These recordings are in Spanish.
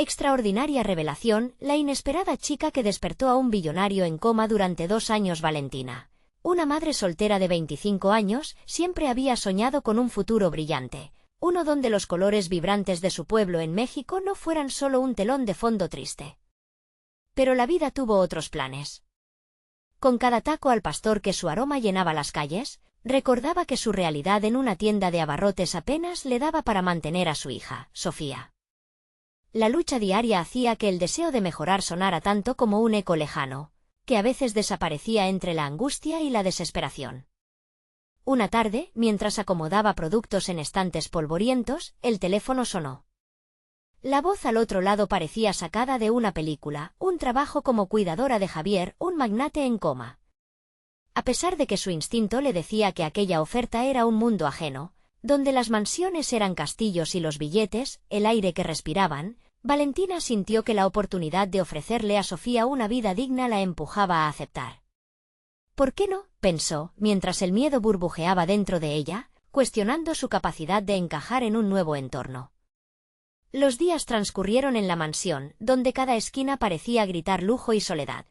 Extraordinaria revelación, la inesperada chica que despertó a un billonario en coma durante 2 años. Valentina, una madre soltera de 25 años, siempre había soñado con un futuro brillante, uno donde los colores vibrantes de su pueblo en México no fueran solo un telón de fondo triste. Pero la vida tuvo otros planes. Con cada taco al pastor que su aroma llenaba las calles, recordaba que su realidad en una tienda de abarrotes apenas le daba para mantener a su hija, Sofía. La lucha diaria hacía que el deseo de mejorar sonara tanto como un eco lejano, que a veces desaparecía entre la angustia y la desesperación. Una tarde, mientras acomodaba productos en estantes polvorientos, el teléfono sonó. La voz al otro lado parecía sacada de una película, un trabajo como cuidadora de Javier, un magnate en coma. A pesar de que su instinto le decía que aquella oferta era un mundo ajeno, donde las mansiones eran castillos y los billetes, el aire que respiraban, Valentina sintió que la oportunidad de ofrecerle a Sofía una vida digna la empujaba a aceptar. ¿Por qué no?, pensó, mientras el miedo burbujeaba dentro de ella, cuestionando su capacidad de encajar en un nuevo entorno. Los días transcurrieron en la mansión, donde cada esquina parecía gritar lujo y soledad.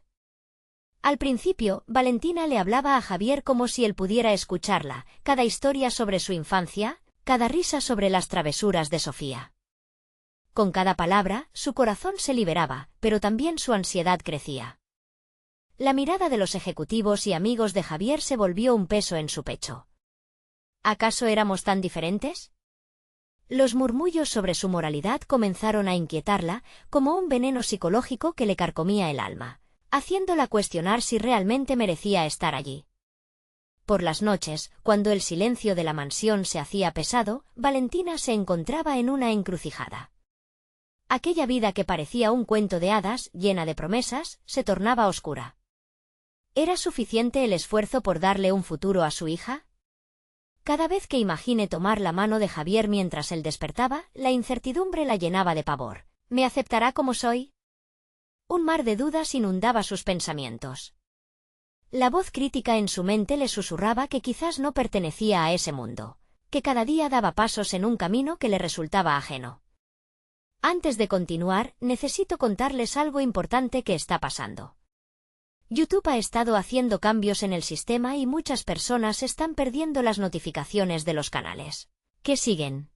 Al principio, Valentina le hablaba a Javier como si él pudiera escucharla, cada historia sobre su infancia, cada risa sobre las travesuras de Sofía. Con cada palabra, su corazón se liberaba, pero también su ansiedad crecía. La mirada de los ejecutivos y amigos de Javier se volvió un peso en su pecho. ¿Acaso éramos tan diferentes? Los murmullos sobre su moralidad comenzaron a inquietarla, como un veneno psicológico que le carcomía el alma, haciéndola cuestionar si realmente merecía estar allí. Por las noches, cuando el silencio de la mansión se hacía pesado, Valentina se encontraba en una encrucijada. Aquella vida que parecía un cuento de hadas, llena de promesas, se tornaba oscura. ¿Era suficiente el esfuerzo por darle un futuro a su hija? Cada vez que imagine tomar la mano de Javier mientras él despertaba, la incertidumbre la llenaba de pavor. ¿Me aceptará como soy? Un mar de dudas inundaba sus pensamientos. La voz crítica en su mente le susurraba que quizás no pertenecía a ese mundo, que cada día daba pasos en un camino que le resultaba ajeno. Antes de continuar, necesito contarles algo importante que está pasando. YouTube ha estado haciendo cambios en el sistema y muchas personas están perdiendo las notificaciones de los canales que siguen.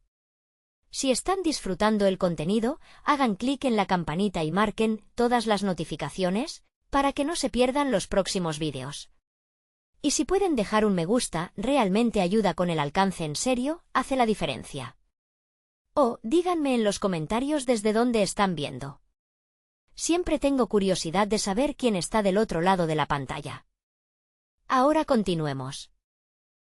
Si están disfrutando el contenido, hagan clic en la campanita y marquen todas las notificaciones para que no se pierdan los próximos vídeos. Y si pueden dejar un me gusta, realmente ayuda con el alcance, en serio, hace la diferencia. O díganme en los comentarios desde dónde están viendo. Siempre tengo curiosidad de saber quién está del otro lado de la pantalla. Ahora continuemos.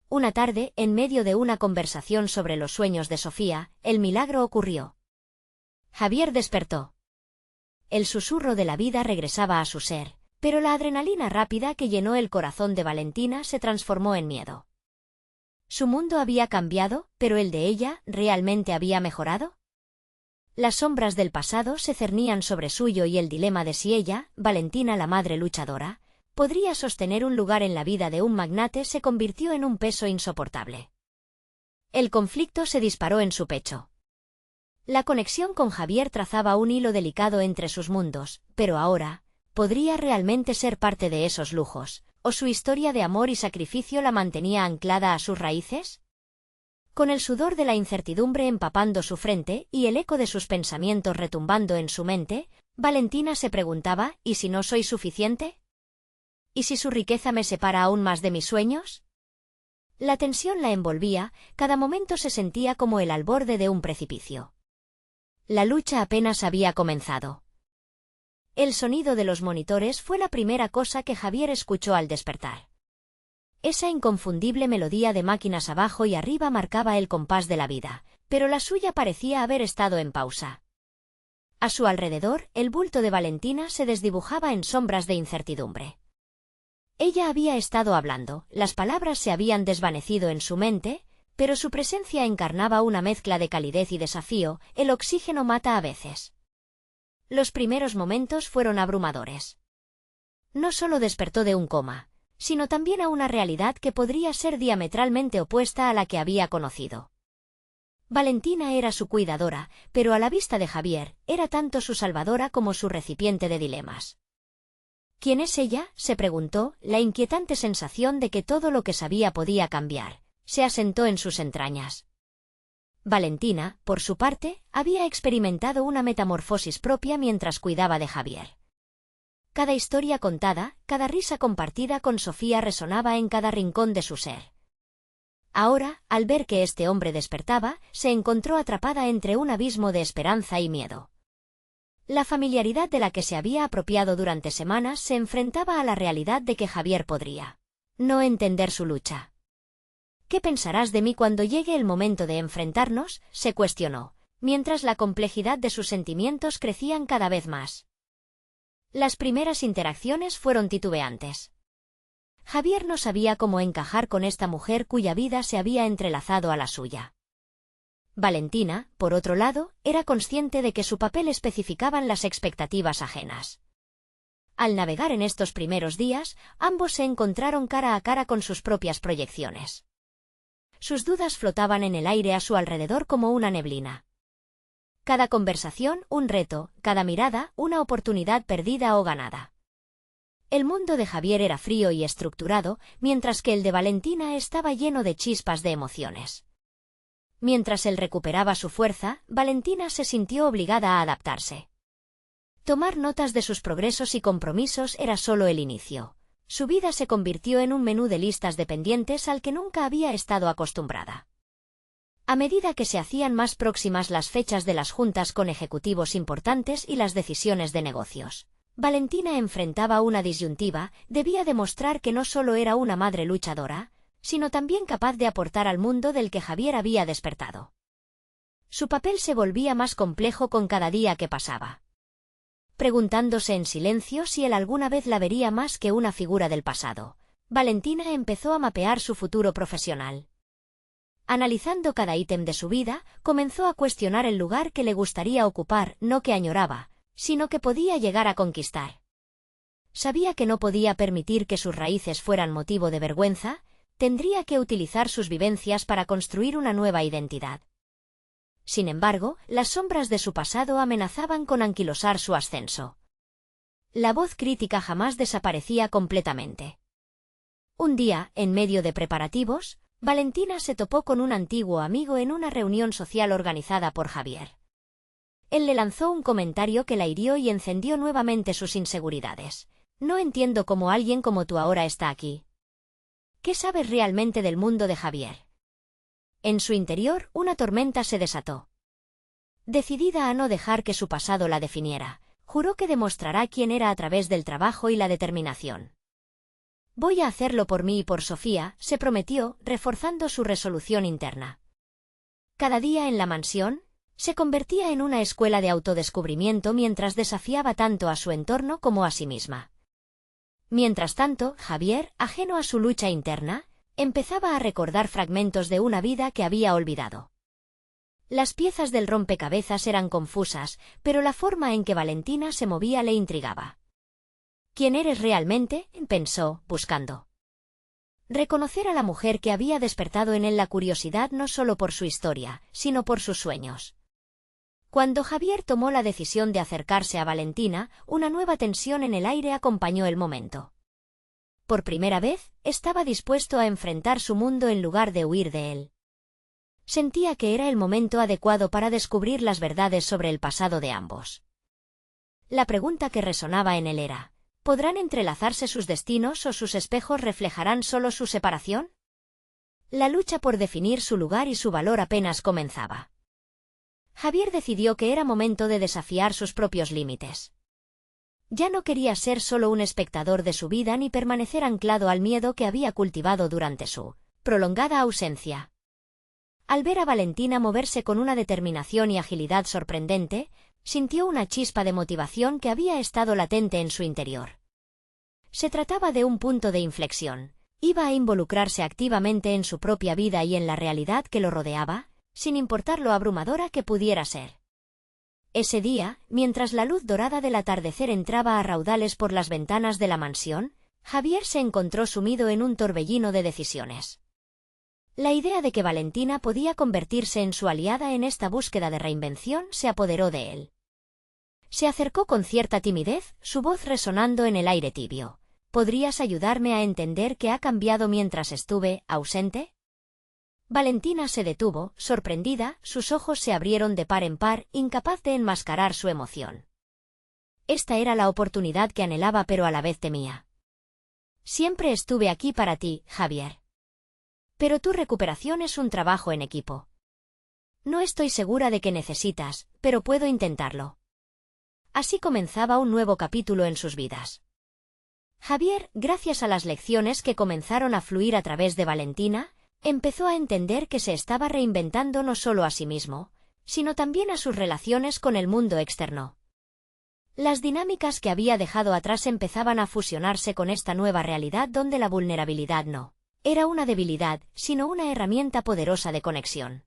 Una tarde, en medio de una conversación sobre los sueños de Sofía, el milagro ocurrió. Javier despertó. El susurro de la vida regresaba a su ser, pero la adrenalina rápida que llenó el corazón de Valentina se transformó en miedo. ¿Su mundo había cambiado, pero el de ella realmente había mejorado? Las sombras del pasado se cernían sobre suyo y el dilema de si ella, Valentina la madre luchadora, podría sostener un lugar en la vida de un magnate se convirtió en un peso insoportable. El conflicto se disparó en su pecho. La conexión con Javier trazaba un hilo delicado entre sus mundos, pero ahora, ¿podría realmente ser parte de esos lujos, o su historia de amor y sacrificio la mantenía anclada a sus raíces? Con el sudor de la incertidumbre empapando su frente y el eco de sus pensamientos retumbando en su mente, Valentina se preguntaba, ¿y si no soy suficiente? ¿Y si su riqueza me separa aún más de mis sueños? La tensión la envolvía, cada momento se sentía como el al borde de un precipicio. La lucha apenas había comenzado. El sonido de los monitores fue la primera cosa que Javier escuchó al despertar. Esa inconfundible melodía de máquinas abajo y arriba marcaba el compás de la vida, pero la suya parecía haber estado en pausa. A su alrededor, el bulto de Valentina se desdibujaba en sombras de incertidumbre. Ella había estado hablando, las palabras se habían desvanecido en su mente, pero su presencia encarnaba una mezcla de calidez y desafío. El oxígeno mata a veces. Los primeros momentos fueron abrumadores. No solo despertó de un coma, sino también a una realidad que podría ser diametralmente opuesta a la que había conocido. Valentina era su cuidadora, pero a la vista de Javier, era tanto su salvadora como su recipiente de dilemas. ¿Quién es ella?, se preguntó, la inquietante sensación de que todo lo que sabía podía cambiar. Se asentó en sus entrañas. Valentina, por su parte, había experimentado una metamorfosis propia mientras cuidaba de Javier. Cada historia contada, cada risa compartida con Sofía resonaba en cada rincón de su ser. Ahora, al ver que este hombre despertaba, se encontró atrapada entre un abismo de esperanza y miedo. La familiaridad de la que se había apropiado durante semanas se enfrentaba a la realidad de que Javier podría no entender su lucha. ¿Qué pensarás de mí cuando llegue el momento de enfrentarnos?, se cuestionó, mientras la complejidad de sus sentimientos crecían cada vez más. Las primeras interacciones fueron titubeantes. Javier no sabía cómo encajar con esta mujer cuya vida se había entrelazado a la suya. Valentina, por otro lado, era consciente de que su papel especificaban las expectativas ajenas. Al navegar en estos primeros días, ambos se encontraron cara a cara con sus propias proyecciones. Sus dudas flotaban en el aire a su alrededor como una neblina. Cada conversación, un reto, cada mirada, una oportunidad perdida o ganada. El mundo de Javier era frío y estructurado, mientras que el de Valentina estaba lleno de chispas de emociones. Mientras él recuperaba su fuerza, Valentina se sintió obligada a adaptarse. Tomar notas de sus progresos y compromisos era solo el inicio. Su vida se convirtió en un menú de listas de pendientes al que nunca había estado acostumbrada. A medida que se hacían más próximas las fechas de las juntas con ejecutivos importantes y las decisiones de negocios, Valentina enfrentaba una disyuntiva: debía demostrar que no solo era una madre luchadora, sino también capaz de aportar al mundo del que Javier había despertado. Su papel se volvía más complejo con cada día que pasaba. Preguntándose en silencio si él alguna vez la vería más que una figura del pasado, Valentina empezó a mapear su futuro profesional. Analizando cada ítem de su vida, comenzó a cuestionar el lugar que le gustaría ocupar, no que añoraba, sino que podía llegar a conquistar. Sabía que no podía permitir que sus raíces fueran motivo de vergüenza. Tendría que utilizar sus vivencias para construir una nueva identidad. Sin embargo, las sombras de su pasado amenazaban con anquilosar su ascenso. La voz crítica jamás desaparecía completamente. Un día, en medio de preparativos, Valentina se topó con un antiguo amigo en una reunión social organizada por Javier. Él le lanzó un comentario que la hirió y encendió nuevamente sus inseguridades. «No entiendo cómo alguien como tú ahora está aquí. ¿Qué sabes realmente del mundo de Javier?». En su interior, una tormenta se desató. Decidida a no dejar que su pasado la definiera, juró que demostrará quién era a través del trabajo y la determinación. «Voy a hacerlo por mí y por Sofía», se prometió, reforzando su resolución interna. Cada día en la mansión se convertía en una escuela de autodescubrimiento mientras desafiaba tanto a su entorno como a sí misma. Mientras tanto, Javier, ajeno a su lucha interna, empezaba a recordar fragmentos de una vida que había olvidado. Las piezas del rompecabezas eran confusas, pero la forma en que Valentina se movía le intrigaba. «¿Quién eres realmente?», pensó, buscando reconocer a la mujer que había despertado en él la curiosidad no solo por su historia, sino por sus sueños. Cuando Javier tomó la decisión de acercarse a Valentina, una nueva tensión en el aire acompañó el momento. Por primera vez, estaba dispuesto a enfrentar su mundo en lugar de huir de él. Sentía que era el momento adecuado para descubrir las verdades sobre el pasado de ambos. La pregunta que resonaba en él era: ¿podrán entrelazarse sus destinos o sus espejos reflejarán solo su separación? La lucha por definir su lugar y su valor apenas comenzaba. Javier decidió que era momento de desafiar sus propios límites. Ya no quería ser solo un espectador de su vida ni permanecer anclado al miedo que había cultivado durante su prolongada ausencia. Al ver a Valentina moverse con una determinación y agilidad sorprendente, sintió una chispa de motivación que había estado latente en su interior. Se trataba de un punto de inflexión. Iba a involucrarse activamente en su propia vida y en la realidad que lo rodeaba, sin importar lo abrumadora que pudiera ser. Ese día, mientras la luz dorada del atardecer entraba a raudales por las ventanas de la mansión, Javier se encontró sumido en un torbellino de decisiones. La idea de que Valentina podía convertirse en su aliada en esta búsqueda de reinvención se apoderó de él. Se acercó con cierta timidez, su voz resonando en el aire tibio. ¿Podrías ayudarme a entender qué ha cambiado mientras estuve ausente? Valentina se detuvo, sorprendida, sus ojos se abrieron de par en par, incapaz de enmascarar su emoción. Esta era la oportunidad que anhelaba pero a la vez temía. Siempre estuve aquí para ti, Javier. Pero tu recuperación es un trabajo en equipo. No estoy segura de que necesitas, pero puedo intentarlo. Así comenzaba un nuevo capítulo en sus vidas. Javier, gracias a las lecciones que comenzaron a fluir a través de Valentina, empezó a entender que se estaba reinventando no solo a sí mismo, sino también a sus relaciones con el mundo externo. Las dinámicas que había dejado atrás empezaban a fusionarse con esta nueva realidad donde la vulnerabilidad no era una debilidad, sino una herramienta poderosa de conexión.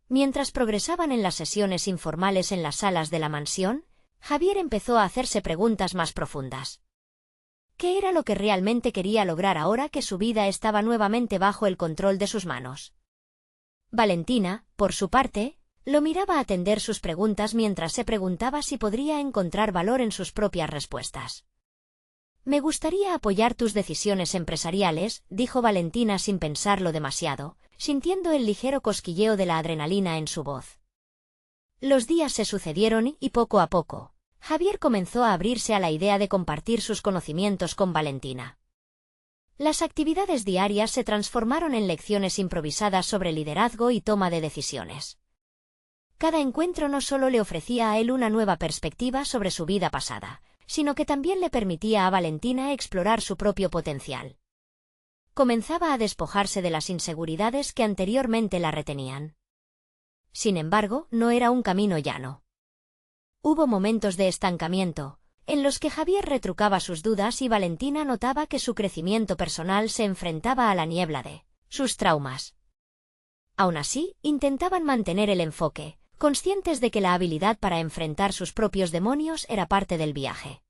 Mientras progresaban en las sesiones informales en las salas de la mansión, Javier empezó a hacerse preguntas más profundas. ¿Qué era lo que realmente quería lograr ahora que su vida estaba nuevamente bajo el control de sus manos? Valentina, por su parte, lo miraba atender sus preguntas mientras se preguntaba si podría encontrar valor en sus propias respuestas. Me gustaría apoyar tus decisiones empresariales, dijo Valentina sin pensarlo demasiado, sintiendo el ligero cosquilleo de la adrenalina en su voz. Los días se sucedieron y poco a poco, Javier comenzó a abrirse a la idea de compartir sus conocimientos con Valentina. Las actividades diarias se transformaron en lecciones improvisadas sobre liderazgo y toma de decisiones. Cada encuentro no solo le ofrecía a él una nueva perspectiva sobre su vida pasada, sino que también le permitía a Valentina explorar su propio potencial. Comenzaba a despojarse de las inseguridades que anteriormente la retenían. Sin embargo, no era un camino llano. Hubo momentos de estancamiento, en los que Javier retrucaba sus dudas y Valentina notaba que su crecimiento personal se enfrentaba a la niebla de sus traumas. Aún así, intentaban mantener el enfoque, conscientes de que la habilidad para enfrentar sus propios demonios era parte del viaje.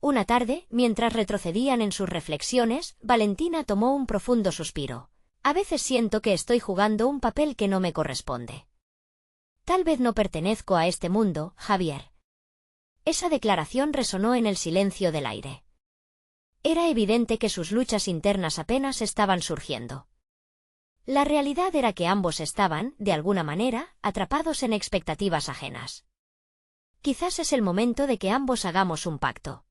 Una tarde, mientras retrocedían en sus reflexiones, Valentina tomó un profundo suspiro. A veces siento que estoy jugando un papel que no me corresponde. Tal vez no pertenezco a este mundo, Javier. Esa declaración resonó en el silencio del aire. Era evidente que sus luchas internas apenas estaban surgiendo. La realidad era que ambos estaban, de alguna manera, atrapados en expectativas ajenas. Quizás es el momento de que ambos hagamos un pacto.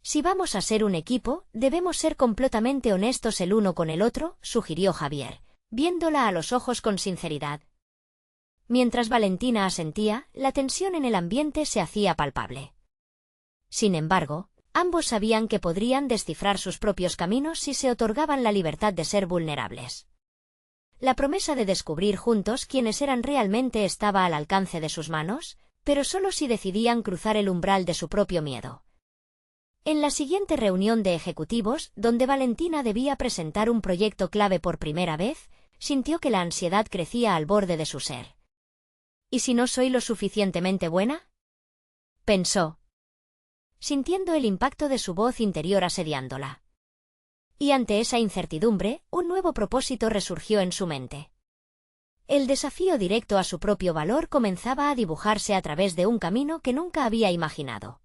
Si vamos a ser un equipo, debemos ser completamente honestos el uno con el otro, sugirió Javier, viéndola a los ojos con sinceridad. Mientras Valentina asentía, la tensión en el ambiente se hacía palpable. Sin embargo, ambos sabían que podrían descifrar sus propios caminos si se otorgaban la libertad de ser vulnerables. La promesa de descubrir juntos quiénes eran realmente estaba al alcance de sus manos, pero solo si decidían cruzar el umbral de su propio miedo. En la siguiente reunión de ejecutivos, donde Valentina debía presentar un proyecto clave por primera vez, sintió que la ansiedad crecía al borde de su ser. ¿Y si no soy lo suficientemente buena?, pensó, sintiendo el impacto de su voz interior asediándola. Y ante esa incertidumbre, un nuevo propósito resurgió en su mente. El desafío directo a su propio valor comenzaba a dibujarse a través de un camino que nunca había imaginado.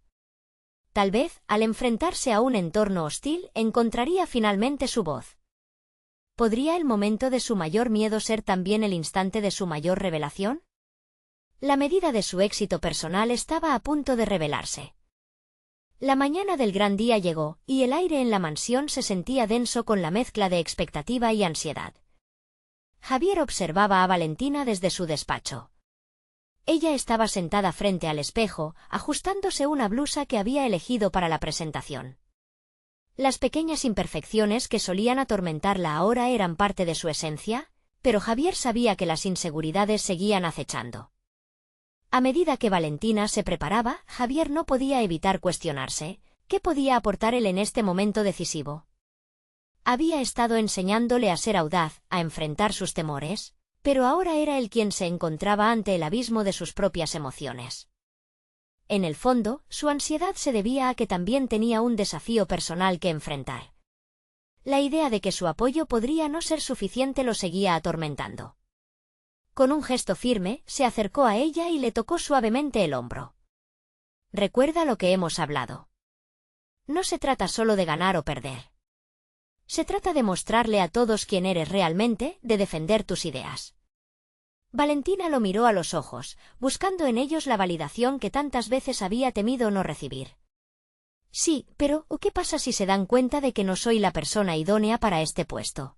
Tal vez, al enfrentarse a un entorno hostil, encontraría finalmente su voz. ¿Podría el momento de su mayor miedo ser también el instante de su mayor revelación? La medida de su éxito personal estaba a punto de revelarse. La mañana del gran día llegó, y el aire en la mansión se sentía denso con la mezcla de expectativa y ansiedad. Javier observaba a Valentina desde su despacho. Ella estaba sentada frente al espejo, ajustándose una blusa que había elegido para la presentación. Las pequeñas imperfecciones que solían atormentarla ahora eran parte de su esencia, pero Javier sabía que las inseguridades seguían acechando. A medida que Valentina se preparaba, Javier no podía evitar cuestionarse, ¿qué podía aportar él en este momento decisivo? Había estado enseñándole a ser audaz, a enfrentar sus temores, pero ahora era él quien se encontraba ante el abismo de sus propias emociones. En el fondo, su ansiedad se debía a que también tenía un desafío personal que enfrentar. La idea de que su apoyo podría no ser suficiente lo seguía atormentando. Con un gesto firme, se acercó a ella y le tocó suavemente el hombro. Recuerda lo que hemos hablado. No se trata solo de ganar o perder. Se trata de mostrarle a todos quién eres realmente, de defender tus ideas. Valentina lo miró a los ojos, buscando en ellos la validación que tantas veces había temido no recibir. Sí, pero ¿qué pasa si se dan cuenta de que no soy la persona idónea para este puesto?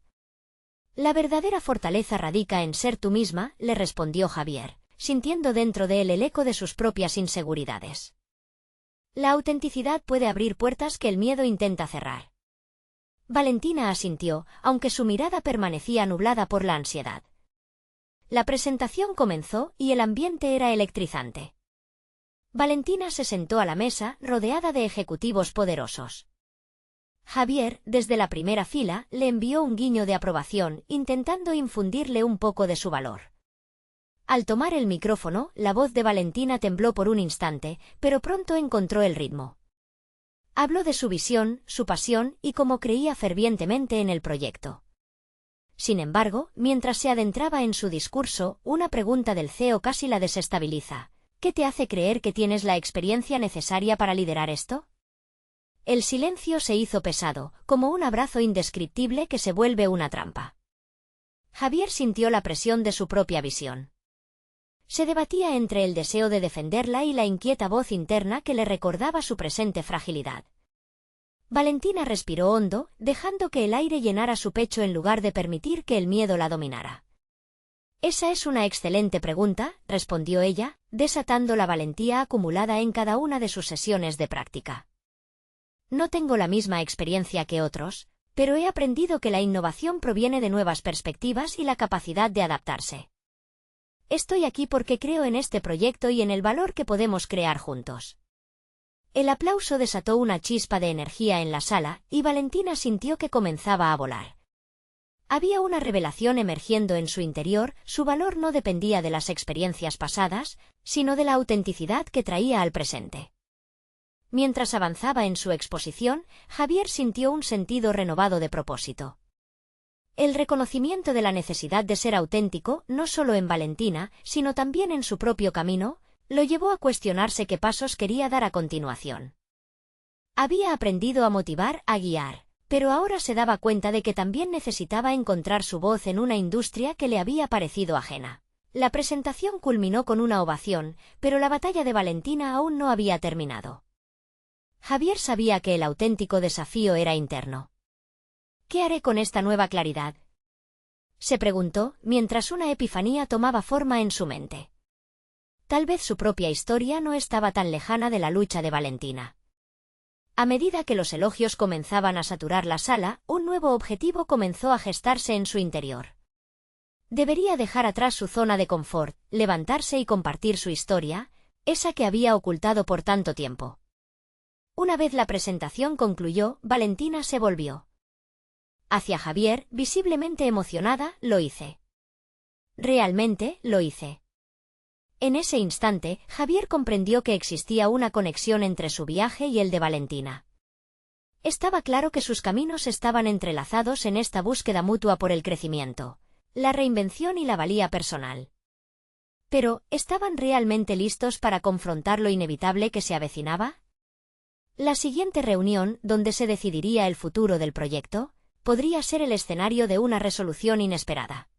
La verdadera fortaleza radica en ser tú misma, le respondió Javier, sintiendo dentro de él el eco de sus propias inseguridades. La autenticidad puede abrir puertas que el miedo intenta cerrar. Valentina asintió, aunque su mirada permanecía nublada por la ansiedad. La presentación comenzó y el ambiente era electrizante. Valentina se sentó a la mesa, rodeada de ejecutivos poderosos. Javier, desde la primera fila, le envió un guiño de aprobación, intentando infundirle un poco de su valor. Al tomar el micrófono, la voz de Valentina tembló por un instante, pero pronto encontró el ritmo. Habló de su visión, su pasión y cómo creía fervientemente en el proyecto. Sin embargo, mientras se adentraba en su discurso, una pregunta del CEO casi la desestabiliza. ¿Qué te hace creer que tienes la experiencia necesaria para liderar esto? El silencio se hizo pesado, como un abrazo indescriptible que se vuelve una trampa. Javier sintió la presión de su propia visión. Se debatía entre el deseo de defenderla y la inquieta voz interna que le recordaba su presente fragilidad. Valentina respiró hondo, dejando que el aire llenara su pecho en lugar de permitir que el miedo la dominara. Esa es una excelente pregunta, respondió ella, desatando la valentía acumulada en cada una de sus sesiones de práctica. No tengo la misma experiencia que otros, pero he aprendido que la innovación proviene de nuevas perspectivas y la capacidad de adaptarse. Estoy aquí porque creo en este proyecto y en el valor que podemos crear juntos. El aplauso desató una chispa de energía en la sala, y Valentina sintió que comenzaba a volar. Había una revelación emergiendo en su interior, su valor no dependía de las experiencias pasadas, sino de la autenticidad que traía al presente. Mientras avanzaba en su exposición, Javier sintió un sentido renovado de propósito. El reconocimiento de la necesidad de ser auténtico, no solo en Valentina, sino también en su propio camino, lo llevó a cuestionarse qué pasos quería dar a continuación. Había aprendido a motivar, a guiar, pero ahora se daba cuenta de que también necesitaba encontrar su voz en una industria que le había parecido ajena. La presentación culminó con una ovación, pero la batalla de Valentina aún no había terminado. Javier sabía que el auténtico desafío era interno. ¿Qué haré con esta nueva claridad?, se preguntó, mientras una epifanía tomaba forma en su mente. Tal vez su propia historia no estaba tan lejana de la lucha de Valentina. A medida que los elogios comenzaban a saturar la sala, un nuevo objetivo comenzó a gestarse en su interior. Debería dejar atrás su zona de confort, levantarse y compartir su historia, esa que había ocultado por tanto tiempo. Una vez la presentación concluyó, Valentina se volvió hacia Javier, visiblemente emocionada. Lo hice. Realmente, lo hice. En ese instante, Javier comprendió que existía una conexión entre su viaje y el de Valentina. Estaba claro que sus caminos estaban entrelazados en esta búsqueda mutua por el crecimiento, la reinvención y la valía personal. Pero, ¿estaban realmente listos para confrontar lo inevitable que se avecinaba? La siguiente reunión, donde se decidiría el futuro del proyecto, podría ser el escenario de una resolución inesperada.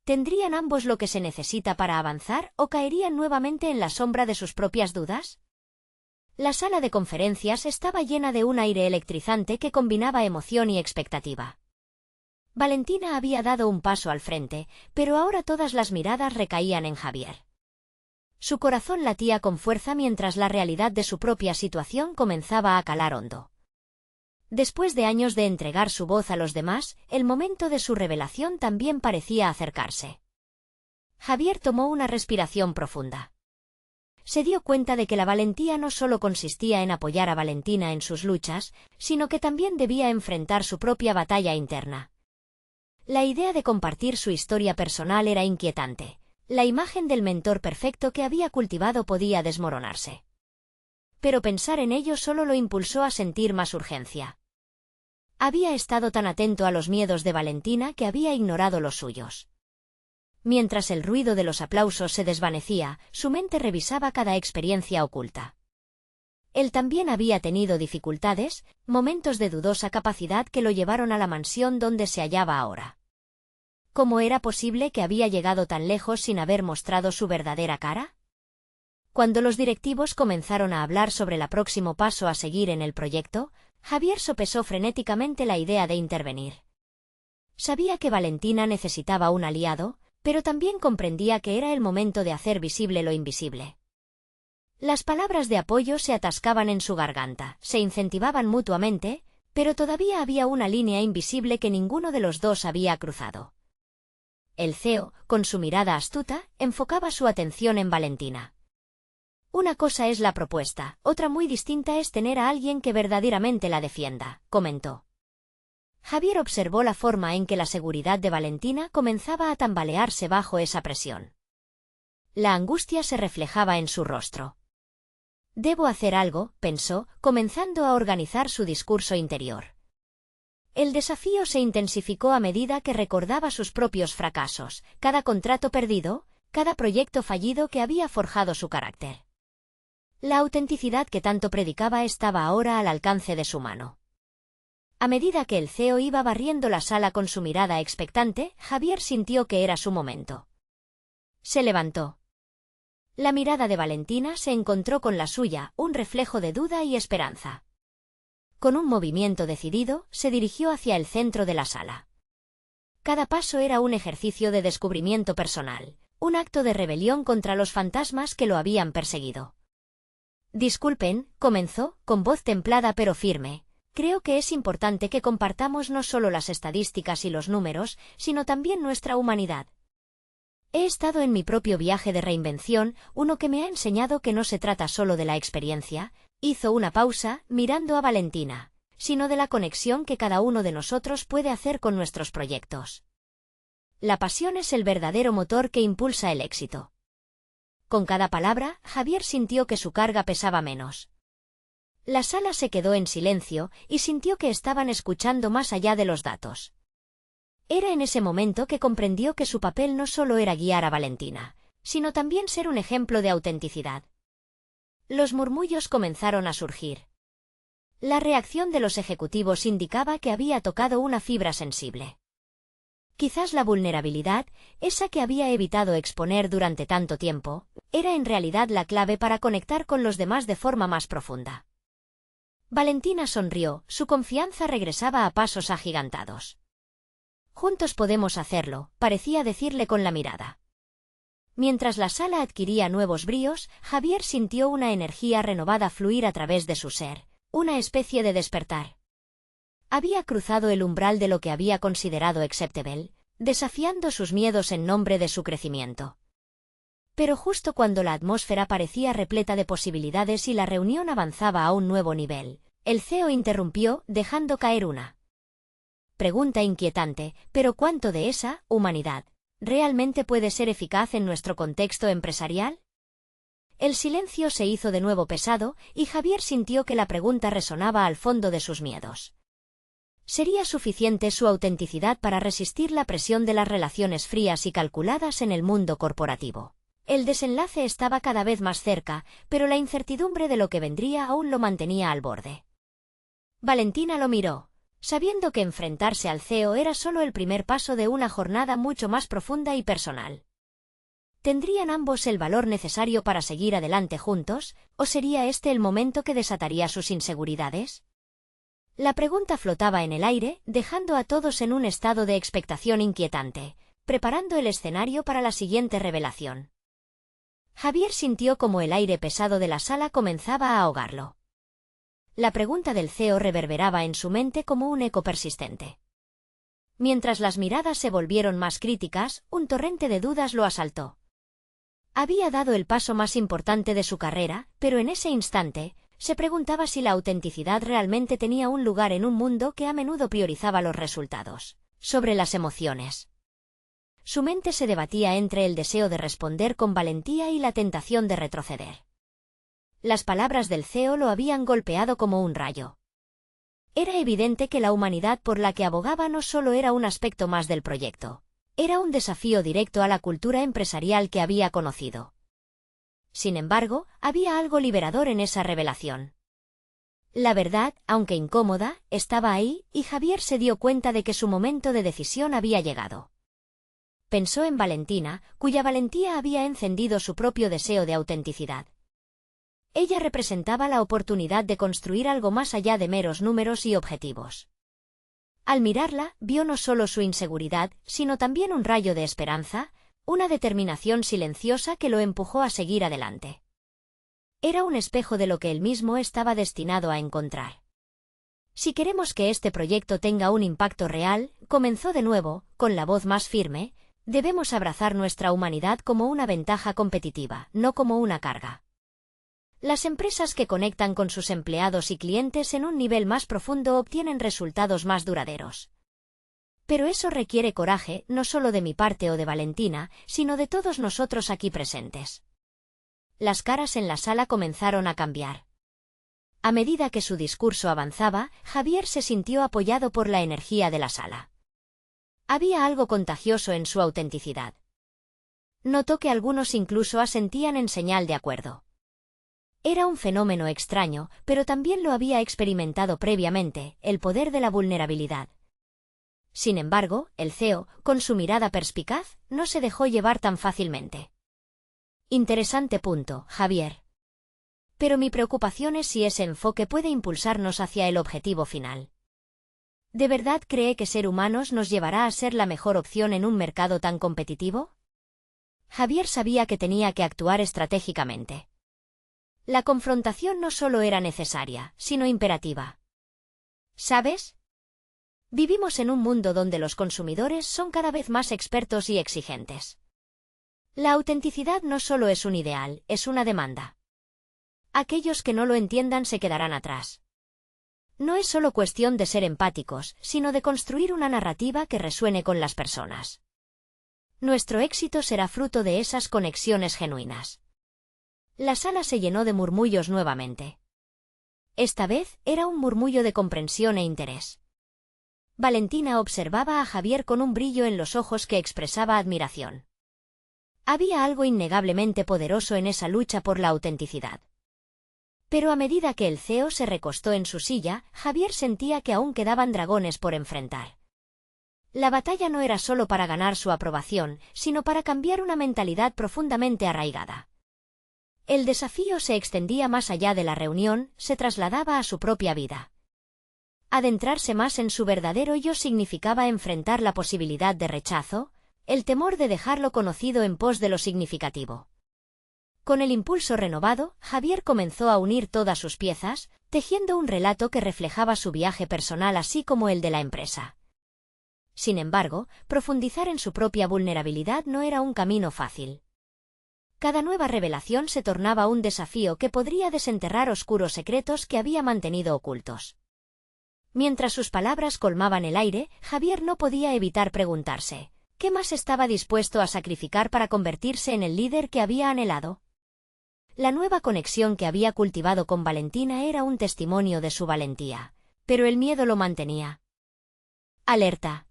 ¿Tendrían ambos lo que se necesita para avanzar o caerían nuevamente en la sombra de sus propias dudas? La sala de conferencias estaba llena de un aire electrizante que combinaba emoción y expectativa. Valentina había dado un paso al frente, pero ahora todas las miradas recaían en Javier. Su corazón latía con fuerza mientras la realidad de su propia situación comenzaba a calar hondo. Después de años de entregar su voz a los demás, el momento de su revelación también parecía acercarse. Javier tomó una respiración profunda. Se dio cuenta de que la valentía no solo consistía en apoyar a Valentina en sus luchas, sino que también debía enfrentar su propia batalla interna. La idea de compartir su historia personal era inquietante. La imagen del mentor perfecto que había cultivado podía desmoronarse. Pero pensar en ello solo lo impulsó a sentir más urgencia. Había estado tan atento a los miedos de Valentina que había ignorado los suyos. Mientras el ruido de los aplausos se desvanecía, su mente revisaba cada experiencia oculta. Él también había tenido dificultades, momentos de dudosa capacidad que lo llevaron a la mansión donde se hallaba ahora. ¿Cómo era posible que había llegado tan lejos sin haber mostrado su verdadera cara? Cuando los directivos comenzaron a hablar sobre el próximo paso a seguir en el proyecto, Javier sopesó frenéticamente la idea de intervenir. Sabía que Valentina necesitaba un aliado, pero también comprendía que era el momento de hacer visible lo invisible. Las palabras de apoyo se atascaban en su garganta, se incentivaban mutuamente, pero todavía había una línea invisible que ninguno de los dos había cruzado. El CEO, con su mirada astuta, enfocaba su atención en Valentina. Una cosa es la propuesta, otra muy distinta es tener a alguien que verdaderamente la defienda, comentó. Javier observó la forma en que la seguridad de Valentina comenzaba a tambalearse bajo esa presión. La angustia se reflejaba en su rostro. Debo hacer algo, pensó, comenzando a organizar su discurso interior. El desafío se intensificó a medida que recordaba sus propios fracasos, cada contrato perdido, cada proyecto fallido que había forjado su carácter. La autenticidad que tanto predicaba estaba ahora al alcance de su mano. A medida que el CEO iba barriendo la sala con su mirada expectante, Javier sintió que era su momento. Se levantó. La mirada de Valentina se encontró con la suya, un reflejo de duda y esperanza. Con un movimiento decidido, se dirigió hacia el centro de la sala. Cada paso era un ejercicio de descubrimiento personal, un acto de rebelión contra los fantasmas que lo habían perseguido. Disculpen, comenzó, con voz templada pero firme. Creo que es importante que compartamos no solo las estadísticas y los números, sino también nuestra humanidad. He estado en mi propio viaje de reinvención, uno que me ha enseñado que no se trata solo de la experiencia, hizo una pausa, mirando a Valentina, sino de la conexión que cada uno de nosotros puede hacer con nuestros proyectos. La pasión es el verdadero motor que impulsa el éxito. Con cada palabra, Javier sintió que su carga pesaba menos. La sala se quedó en silencio y sintió que estaban escuchando más allá de los datos. Era en ese momento que comprendió que su papel no solo era guiar a Valentina, sino también ser un ejemplo de autenticidad. Los murmullos comenzaron a surgir. La reacción de los ejecutivos indicaba que había tocado una fibra sensible. Quizás la vulnerabilidad, esa que había evitado exponer durante tanto tiempo, era en realidad la clave para conectar con los demás de forma más profunda. Valentina sonrió, su confianza regresaba a pasos agigantados. Juntos podemos hacerlo, parecía decirle con la mirada. Mientras la sala adquiría nuevos bríos, Javier sintió una energía renovada fluir a través de su ser, una especie de despertar. Había cruzado el umbral de lo que había considerado acceptable, desafiando sus miedos en nombre de su crecimiento. Pero justo cuando la atmósfera parecía repleta de posibilidades y la reunión avanzaba a un nuevo nivel, el CEO interrumpió, dejando caer una pregunta inquietante, pero ¿cuánto de esa humanidad realmente puede ser eficaz en nuestro contexto empresarial? El silencio se hizo de nuevo pesado, y Javier sintió que la pregunta resonaba al fondo de sus miedos. ¿Sería suficiente su autenticidad para resistir la presión de las relaciones frías y calculadas en el mundo corporativo? El desenlace estaba cada vez más cerca, pero la incertidumbre de lo que vendría aún lo mantenía al borde. Valentina lo miró, sabiendo que enfrentarse al CEO era solo el primer paso de una jornada mucho más profunda y personal. ¿Tendrían ambos el valor necesario para seguir adelante juntos, o sería este el momento que desataría sus inseguridades? La pregunta flotaba en el aire, dejando a todos en un estado de expectación inquietante, preparando el escenario para la siguiente revelación. Javier sintió como el aire pesado de la sala comenzaba a ahogarlo. La pregunta del CEO reverberaba en su mente como un eco persistente. Mientras las miradas se volvieron más críticas, un torrente de dudas lo asaltó. Había dado el paso más importante de su carrera, pero en ese instante, se preguntaba si la autenticidad realmente tenía un lugar en un mundo que a menudo priorizaba los resultados sobre las emociones. Su mente se debatía entre el deseo de responder con valentía y la tentación de retroceder. Las palabras del CEO lo habían golpeado como un rayo. Era evidente que la humanidad por la que abogaba no solo era un aspecto más del proyecto. Era un desafío directo a la cultura empresarial que había conocido. Sin embargo, había algo liberador en esa revelación. La verdad, aunque incómoda, estaba ahí, y Javier se dio cuenta de que su momento de decisión había llegado. Pensó en Valentina, cuya valentía había encendido su propio deseo de autenticidad. Ella representaba la oportunidad de construir algo más allá de meros números y objetivos. Al mirarla, vio no solo su inseguridad, sino también un rayo de esperanza, una determinación silenciosa que lo empujó a seguir adelante. Era un espejo de lo que él mismo estaba destinado a encontrar. Si queremos que este proyecto tenga un impacto real, comenzó de nuevo, con la voz más firme, debemos abrazar nuestra humanidad como una ventaja competitiva, no como una carga. Las empresas que conectan con sus empleados y clientes en un nivel más profundo obtienen resultados más duraderos. Pero eso requiere coraje, no solo de mi parte o de Valentina, sino de todos nosotros aquí presentes. Las caras en la sala comenzaron a cambiar. A medida que su discurso avanzaba, Javier se sintió apoyado por la energía de la sala. Había algo contagioso en su autenticidad. Notó que algunos incluso asentían en señal de acuerdo. Era un fenómeno extraño, pero también lo había experimentado previamente, el poder de la vulnerabilidad. Sin embargo, el CEO, con su mirada perspicaz, no se dejó llevar tan fácilmente. Interesante punto, Javier. Pero mi preocupación es si ese enfoque puede impulsarnos hacia el objetivo final. ¿De verdad cree que ser humanos nos llevará a ser la mejor opción en un mercado tan competitivo? Javier sabía que tenía que actuar estratégicamente. La confrontación no solo era necesaria, sino imperativa. ¿Sabes? Vivimos en un mundo donde los consumidores son cada vez más expertos y exigentes. La autenticidad no solo es un ideal, es una demanda. Aquellos que no lo entiendan se quedarán atrás. No es solo cuestión de ser empáticos, sino de construir una narrativa que resuene con las personas. Nuestro éxito será fruto de esas conexiones genuinas. La sala se llenó de murmullos nuevamente. Esta vez era un murmullo de comprensión e interés. Valentina observaba a Javier con un brillo en los ojos que expresaba admiración. Había algo innegablemente poderoso en esa lucha por la autenticidad. Pero a medida que el CEO se recostó en su silla, Javier sentía que aún quedaban dragones por enfrentar. La batalla no era solo para ganar su aprobación, sino para cambiar una mentalidad profundamente arraigada. El desafío se extendía más allá de la reunión, se trasladaba a su propia vida. Adentrarse más en su verdadero yo significaba enfrentar la posibilidad de rechazo, el temor de dejarlo conocido en pos de lo significativo. Con el impulso renovado, Javier comenzó a unir todas sus piezas, tejiendo un relato que reflejaba su viaje personal así como el de la empresa. Sin embargo, profundizar en su propia vulnerabilidad no era un camino fácil. Cada nueva revelación se tornaba un desafío que podría desenterrar oscuros secretos que había mantenido ocultos. Mientras sus palabras colmaban el aire, Javier no podía evitar preguntarse, ¿qué más estaba dispuesto a sacrificar para convertirse en el líder que había anhelado? La nueva conexión que había cultivado con Valentina era un testimonio de su valentía, pero el miedo lo mantenía. Alerta.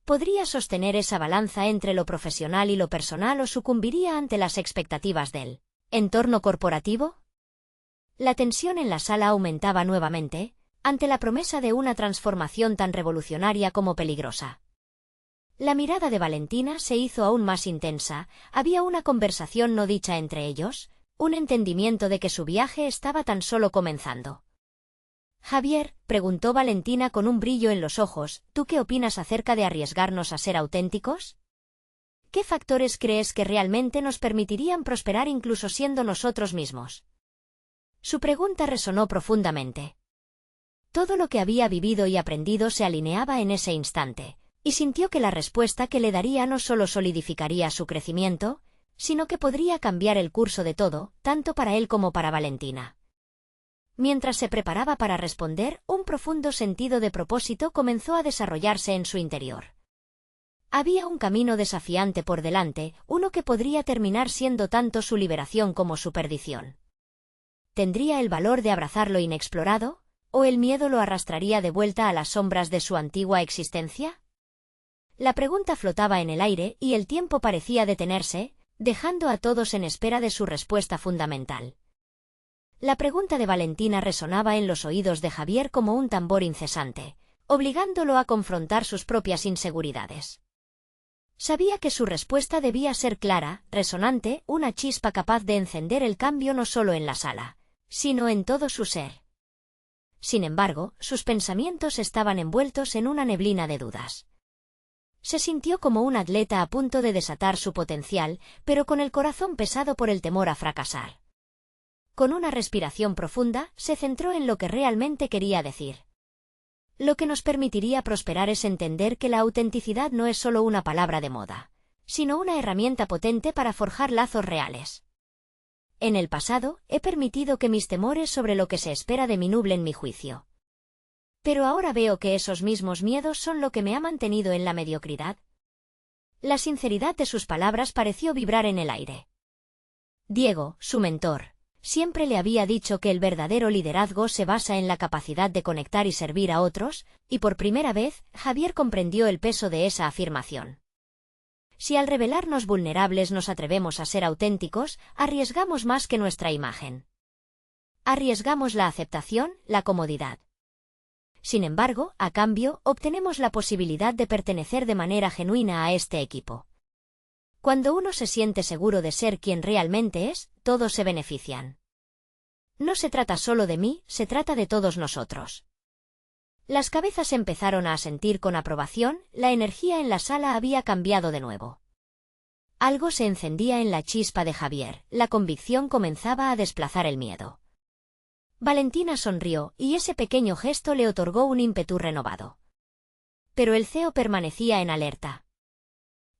¿Podría sostener esa balanza entre lo profesional y lo personal o sucumbiría ante las expectativas del entorno corporativo? La tensión en la sala aumentaba nuevamente, ante la promesa de una transformación tan revolucionaria como peligrosa. La mirada de Valentina se hizo aún más intensa, había una conversación no dicha entre ellos, un entendimiento de que su viaje estaba tan solo comenzando. Javier, preguntó Valentina con un brillo en los ojos, ¿tú qué opinas acerca de arriesgarnos a ser auténticos? ¿Qué factores crees que realmente nos permitirían prosperar incluso siendo nosotros mismos? Su pregunta resonó profundamente. Todo lo que había vivido y aprendido se alineaba en ese instante, y sintió que la respuesta que le daría no solo solidificaría su crecimiento, sino que podría cambiar el curso de todo, tanto para él como para Valentina. Mientras se preparaba para responder, un profundo sentido de propósito comenzó a desarrollarse en su interior. Había un camino desafiante por delante, uno que podría terminar siendo tanto su liberación como su perdición. ¿Tendría el valor de abrazar lo inexplorado? ¿O el miedo lo arrastraría de vuelta a las sombras de su antigua existencia? La pregunta flotaba en el aire y el tiempo parecía detenerse, dejando a todos en espera de su respuesta fundamental. La pregunta de Valentina resonaba en los oídos de Javier como un tambor incesante, obligándolo a confrontar sus propias inseguridades. Sabía que su respuesta debía ser clara, resonante, una chispa capaz de encender el cambio no solo en la sala, sino en todo su ser. Sin embargo, sus pensamientos estaban envueltos en una neblina de dudas. Se sintió como un atleta a punto de desatar su potencial, pero con el corazón pesado por el temor a fracasar. Con una respiración profunda, se centró en lo que realmente quería decir. Lo que nos permitiría prosperar es entender que la autenticidad no es solo una palabra de moda, sino una herramienta potente para forjar lazos reales. En el pasado, he permitido que mis temores sobre lo que se espera de mí nublen mi juicio. Pero ahora veo que esos mismos miedos son lo que me ha mantenido en la mediocridad. La sinceridad de sus palabras pareció vibrar en el aire. Diego, su mentor, siempre le había dicho que el verdadero liderazgo se basa en la capacidad de conectar y servir a otros, y por primera vez, Javier comprendió el peso de esa afirmación. Si al revelarnos vulnerables nos atrevemos a ser auténticos, arriesgamos más que nuestra imagen. Arriesgamos la aceptación, la comodidad. Sin embargo, a cambio, obtenemos la posibilidad de pertenecer de manera genuina a este equipo. Cuando uno se siente seguro de ser quien realmente es, todos se benefician. No se trata solo de mí, se trata de todos nosotros. Las cabezas empezaron a asentir con aprobación, la energía en la sala había cambiado de nuevo. Algo se encendía en la chispa de Javier, la convicción comenzaba a desplazar el miedo. Valentina sonrió, y ese pequeño gesto le otorgó un ímpetu renovado. Pero el CEO permanecía en alerta.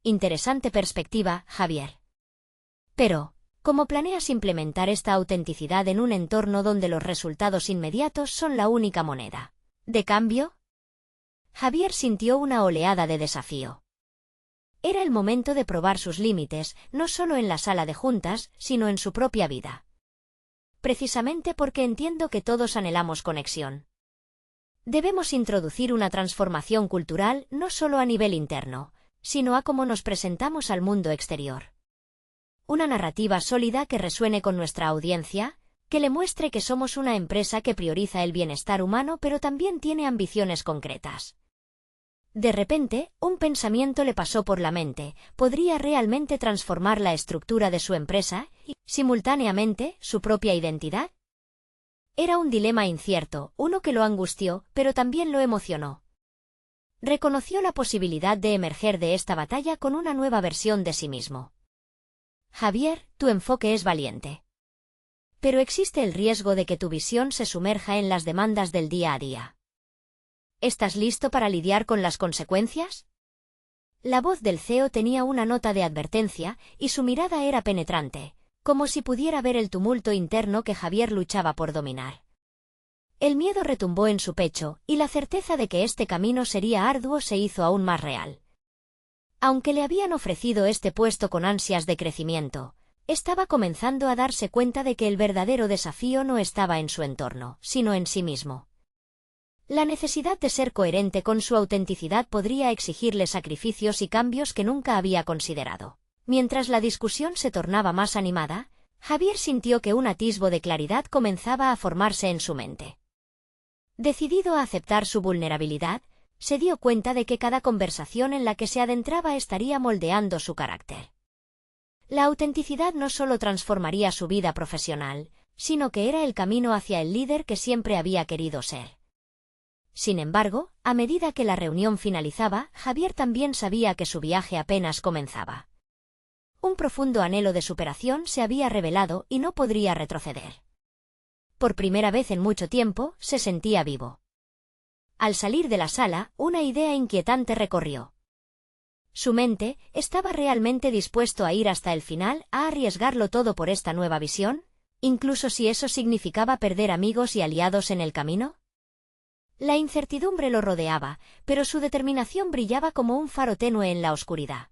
Interesante perspectiva, Javier. Pero, ¿cómo planeas implementar esta autenticidad en un entorno donde los resultados inmediatos son la única moneda de cambio? Javier sintió una oleada de desafío. Era el momento de probar sus límites, no solo en la sala de juntas, sino en su propia vida. Precisamente porque entiendo que todos anhelamos conexión. Debemos introducir una transformación cultural no solo a nivel interno, sino a cómo nos presentamos al mundo exterior. Una narrativa sólida que resuene con nuestra audiencia, que le muestre que somos una empresa que prioriza el bienestar humano pero también tiene ambiciones concretas. De repente, un pensamiento le pasó por la mente: ¿podría realmente transformar la estructura de su empresa y, simultáneamente, su propia identidad? Era un dilema incierto, uno que lo angustió, pero también lo emocionó. Reconoció la posibilidad de emerger de esta batalla con una nueva versión de sí mismo. Javier, tu enfoque es valiente. Pero existe el riesgo de que tu visión se sumerja en las demandas del día a día. ¿Estás listo para lidiar con las consecuencias? La voz del CEO tenía una nota de advertencia, y su mirada era penetrante, como si pudiera ver el tumulto interno que Javier luchaba por dominar. El miedo retumbó en su pecho, y la certeza de que este camino sería arduo se hizo aún más real. Aunque le habían ofrecido este puesto con ansias de crecimiento, estaba comenzando a darse cuenta de que el verdadero desafío no estaba en su entorno, sino en sí mismo. La necesidad de ser coherente con su autenticidad podría exigirle sacrificios y cambios que nunca había considerado. Mientras la discusión se tornaba más animada, Javier sintió que un atisbo de claridad comenzaba a formarse en su mente. Decidido a aceptar su vulnerabilidad, se dio cuenta de que cada conversación en la que se adentraba estaría moldeando su carácter. La autenticidad no solo transformaría su vida profesional, sino que era el camino hacia el líder que siempre había querido ser. Sin embargo, a medida que la reunión finalizaba, Javier también sabía que su viaje apenas comenzaba. Un profundo anhelo de superación se había revelado y no podría retroceder. Por primera vez en mucho tiempo, se sentía vivo. Al salir de la sala, una idea inquietante recorrió su mente. ¿Estaba realmente dispuesto a ir hasta el final, a arriesgarlo todo por esta nueva visión, incluso si eso significaba perder amigos y aliados en el camino? La incertidumbre lo rodeaba, pero su determinación brillaba como un faro tenue en la oscuridad.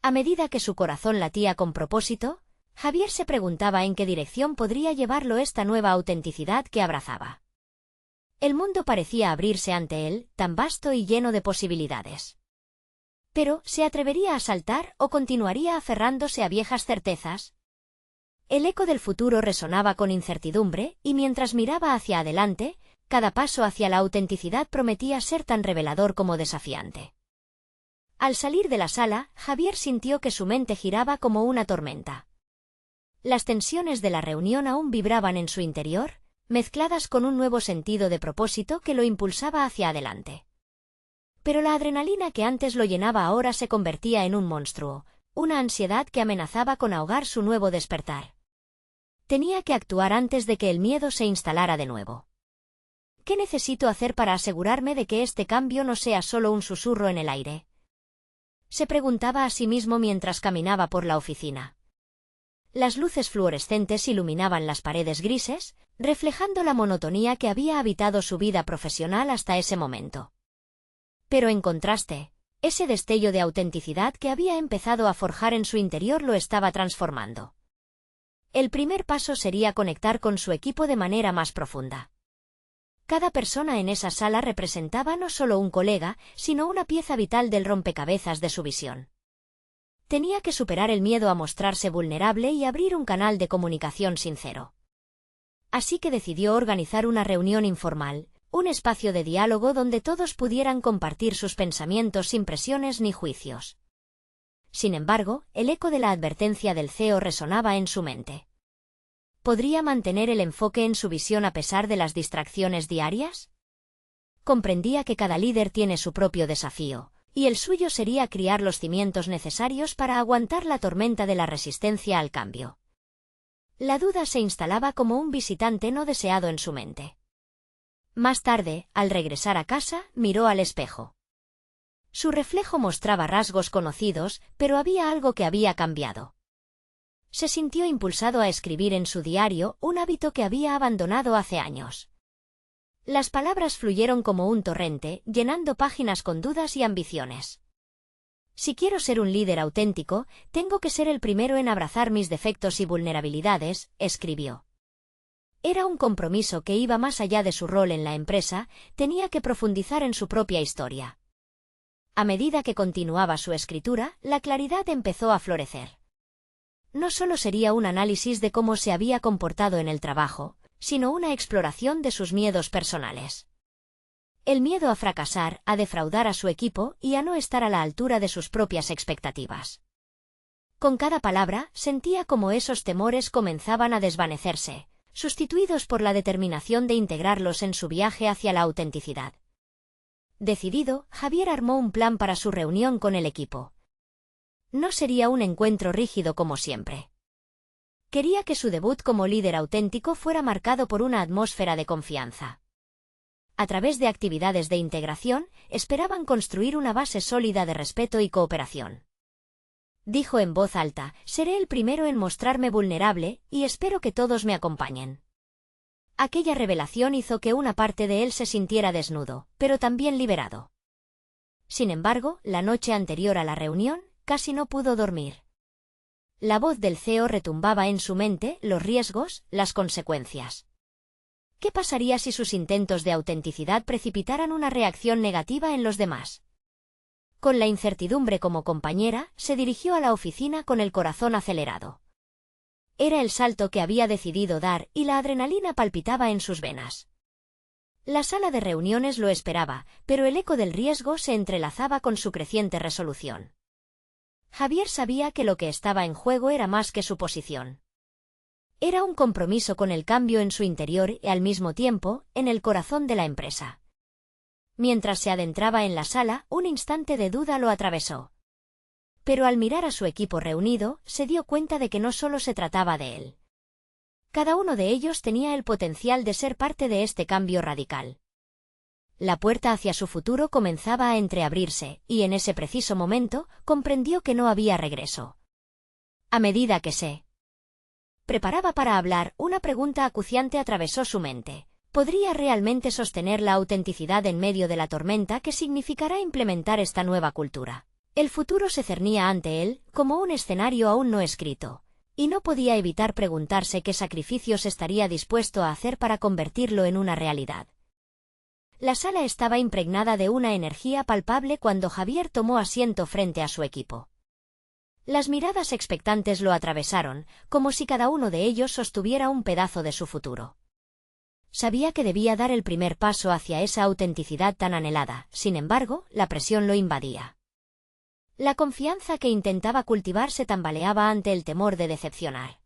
A medida que su corazón latía con propósito, Javier se preguntaba en qué dirección podría llevarlo esta nueva autenticidad que abrazaba. El mundo parecía abrirse ante él, tan vasto y lleno de posibilidades. Pero, ¿se atrevería a saltar o continuaría aferrándose a viejas certezas? El eco del futuro resonaba con incertidumbre, y mientras miraba hacia adelante, cada paso hacia la autenticidad prometía ser tan revelador como desafiante. Al salir de la sala, Javier sintió que su mente giraba como una tormenta. Las tensiones de la reunión aún vibraban en su interior, mezcladas con un nuevo sentido de propósito que lo impulsaba hacia adelante. Pero la adrenalina que antes lo llenaba ahora se convertía en un monstruo, una ansiedad que amenazaba con ahogar su nuevo despertar. Tenía que actuar antes de que el miedo se instalara de nuevo. ¿Qué necesito hacer para asegurarme de que este cambio no sea solo un susurro en el aire? Se preguntaba a sí mismo mientras caminaba por la oficina. Las luces fluorescentes iluminaban las paredes grises, reflejando la monotonía que había habitado su vida profesional hasta ese momento. Pero en contraste, ese destello de autenticidad que había empezado a forjar en su interior lo estaba transformando. El primer paso sería conectar con su equipo de manera más profunda. Cada persona en esa sala representaba no solo un colega, sino una pieza vital del rompecabezas de su visión. Tenía que superar el miedo a mostrarse vulnerable y abrir un canal de comunicación sincero. Así que decidió organizar una reunión informal, un espacio de diálogo donde todos pudieran compartir sus pensamientos sin presiones ni juicios. Sin embargo, el eco de la advertencia del CEO resonaba en su mente. ¿Podría mantener el enfoque en su visión a pesar de las distracciones diarias? Comprendía que cada líder tiene su propio desafío, y el suyo sería criar los cimientos necesarios para aguantar la tormenta de la resistencia al cambio. La duda se instalaba como un visitante no deseado en su mente. Más tarde, al regresar a casa, miró al espejo. Su reflejo mostraba rasgos conocidos, pero había algo que había cambiado. Se sintió impulsado a escribir en su diario, un hábito que había abandonado hace años. Las palabras fluyeron como un torrente, llenando páginas con dudas y ambiciones. Si quiero ser un líder auténtico, tengo que ser el primero en abrazar mis defectos y vulnerabilidades, escribió. Era un compromiso que iba más allá de su rol en la empresa, tenía que profundizar en su propia historia. A medida que continuaba su escritura, la claridad empezó a florecer. No solo sería un análisis de cómo se había comportado en el trabajo, sino una exploración de sus miedos personales. El miedo a fracasar, a defraudar a su equipo y a no estar a la altura de sus propias expectativas. Con cada palabra, sentía como esos temores comenzaban a desvanecerse, sustituidos por la determinación de integrarlos en su viaje hacia la autenticidad. Decidido, Javier armó un plan para su reunión con el equipo. No sería un encuentro rígido como siempre. Quería que su debut como líder auténtico fuera marcado por una atmósfera de confianza. A través de actividades de integración, esperaban construir una base sólida de respeto y cooperación. Dijo en voz alta, seré el primero en mostrarme vulnerable, y espero que todos me acompañen. Aquella revelación hizo que una parte de él se sintiera desnudo, pero también liberado. Sin embargo, la noche anterior a la reunión, casi no pudo dormir. La voz del CEO retumbaba en su mente, los riesgos, las consecuencias. ¿Qué pasaría si sus intentos de autenticidad precipitaran una reacción negativa en los demás? Con la incertidumbre como compañera, se dirigió a la oficina con el corazón acelerado. Era el salto que había decidido dar, y la adrenalina palpitaba en sus venas. La sala de reuniones lo esperaba, pero el eco del riesgo se entrelazaba con su creciente resolución. Javier sabía que lo que estaba en juego era más que su posición. Era un compromiso con el cambio en su interior y, al mismo tiempo, en el corazón de la empresa. Mientras se adentraba en la sala, un instante de duda lo atravesó. Pero al mirar a su equipo reunido, se dio cuenta de que no solo se trataba de él. Cada uno de ellos tenía el potencial de ser parte de este cambio radical. La puerta hacia su futuro comenzaba a entreabrirse, y en ese preciso momento, comprendió que no había regreso. A medida que se preparaba para hablar, una pregunta acuciante atravesó su mente. ¿Podría realmente sostener la autenticidad en medio de la tormenta que significará implementar esta nueva cultura? El futuro se cernía ante él, como un escenario aún no escrito, y no podía evitar preguntarse qué sacrificios estaría dispuesto a hacer para convertirlo en una realidad. La sala estaba impregnada de una energía palpable cuando Javier tomó asiento frente a su equipo. Las miradas expectantes lo atravesaron, como si cada uno de ellos sostuviera un pedazo de su futuro. Sabía que debía dar el primer paso hacia esa autenticidad tan anhelada, sin embargo, la presión lo invadía. La confianza que intentaba cultivar se tambaleaba ante el temor de decepcionar.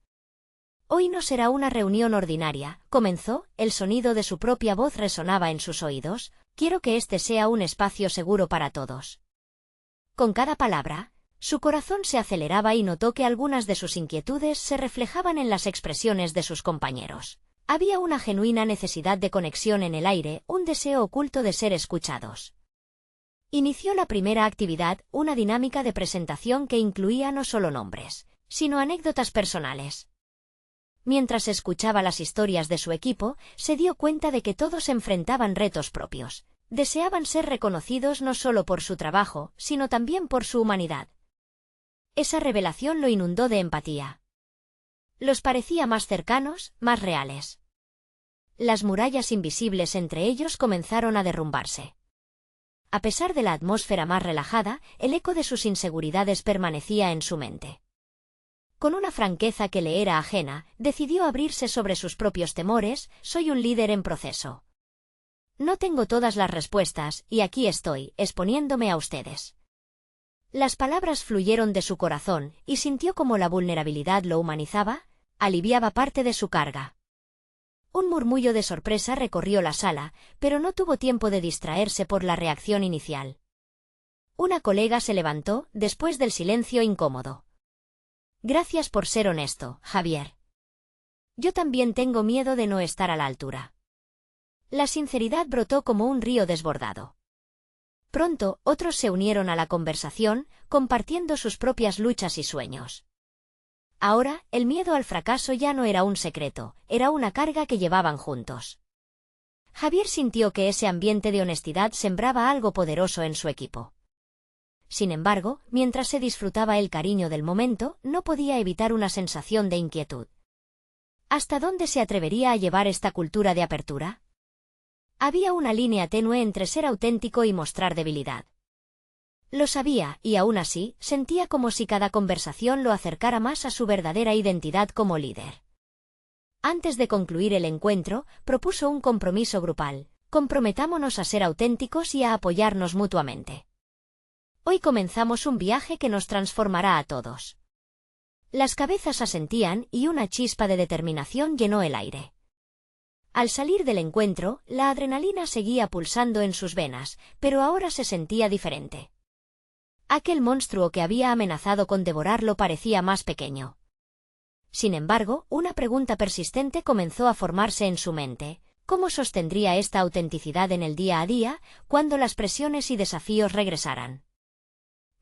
Hoy no será una reunión ordinaria, comenzó, el sonido de su propia voz resonaba en sus oídos, quiero que este sea un espacio seguro para todos. Con cada palabra, su corazón se aceleraba y notó que algunas de sus inquietudes se reflejaban en las expresiones de sus compañeros. Había una genuina necesidad de conexión en el aire, un deseo oculto de ser escuchados. Inició la primera actividad, una dinámica de presentación que incluía no solo nombres, sino anécdotas personales. Mientras escuchaba las historias de su equipo, se dio cuenta de que todos enfrentaban retos propios. Deseaban ser reconocidos no solo por su trabajo, sino también por su humanidad. Esa revelación lo inundó de empatía. Los parecía más cercanos, más reales. Las murallas invisibles entre ellos comenzaron a derrumbarse. A pesar de la atmósfera más relajada, el eco de sus inseguridades permanecía en su mente. Con una franqueza que le era ajena, decidió abrirse sobre sus propios temores, soy un líder en proceso. No tengo todas las respuestas, y aquí estoy, exponiéndome a ustedes. Las palabras fluyeron de su corazón, y sintió como la vulnerabilidad lo humanizaba, aliviaba parte de su carga. Un murmullo de sorpresa recorrió la sala, pero no tuvo tiempo de distraerse por la reacción inicial. Una colega se levantó, después del silencio incómodo. Gracias por ser honesto, Javier. Yo también tengo miedo de no estar a la altura. La sinceridad brotó como un río desbordado. Pronto, otros se unieron a la conversación, compartiendo sus propias luchas y sueños. Ahora, el miedo al fracaso ya no era un secreto, era una carga que llevaban juntos. Javier sintió que ese ambiente de honestidad sembraba algo poderoso en su equipo. Sin embargo, mientras se disfrutaba el cariño del momento, no podía evitar una sensación de inquietud. ¿Hasta dónde se atrevería a llevar esta cultura de apertura? Había una línea tenue entre ser auténtico y mostrar debilidad. Lo sabía, y aún así, sentía como si cada conversación lo acercara más a su verdadera identidad como líder. Antes de concluir el encuentro, propuso un compromiso grupal: comprometámonos a ser auténticos y a apoyarnos mutuamente. Hoy comenzamos un viaje que nos transformará a todos. Las cabezas asentían y una chispa de determinación llenó el aire. Al salir del encuentro, la adrenalina seguía pulsando en sus venas, pero ahora se sentía diferente. Aquel monstruo que había amenazado con devorarlo parecía más pequeño. Sin embargo, una pregunta persistente comenzó a formarse en su mente: ¿cómo sostendría esta autenticidad en el día a día, cuando las presiones y desafíos regresaran?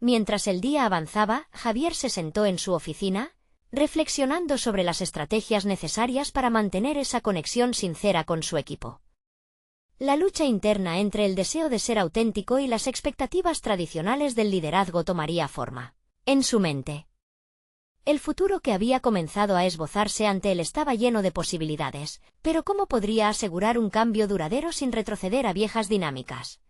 Mientras el día avanzaba, Javier se sentó en su oficina, reflexionando sobre las estrategias necesarias para mantener esa conexión sincera con su equipo. La lucha interna entre el deseo de ser auténtico y las expectativas tradicionales del liderazgo tomaría forma. En su mente, el futuro que había comenzado a esbozarse ante él estaba lleno de posibilidades, pero ¿cómo podría asegurar un cambio duradero sin retroceder a viejas dinámicas?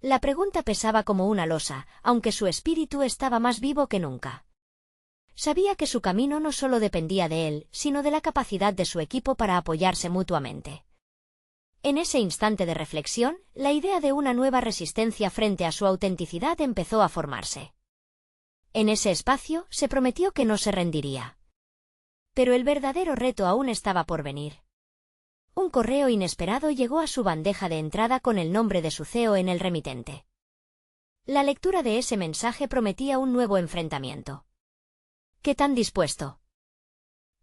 La pregunta pesaba como una losa, aunque su espíritu estaba más vivo que nunca. Sabía que su camino no solo dependía de él, sino de la capacidad de su equipo para apoyarse mutuamente. En ese instante de reflexión, la idea de una nueva resistencia frente a su autenticidad empezó a formarse. En ese espacio, se prometió que no se rendiría. Pero el verdadero reto aún estaba por venir. Un correo inesperado llegó a su bandeja de entrada con el nombre de su CEO en el remitente. La lectura de ese mensaje prometía un nuevo enfrentamiento. ¿Qué tan dispuesto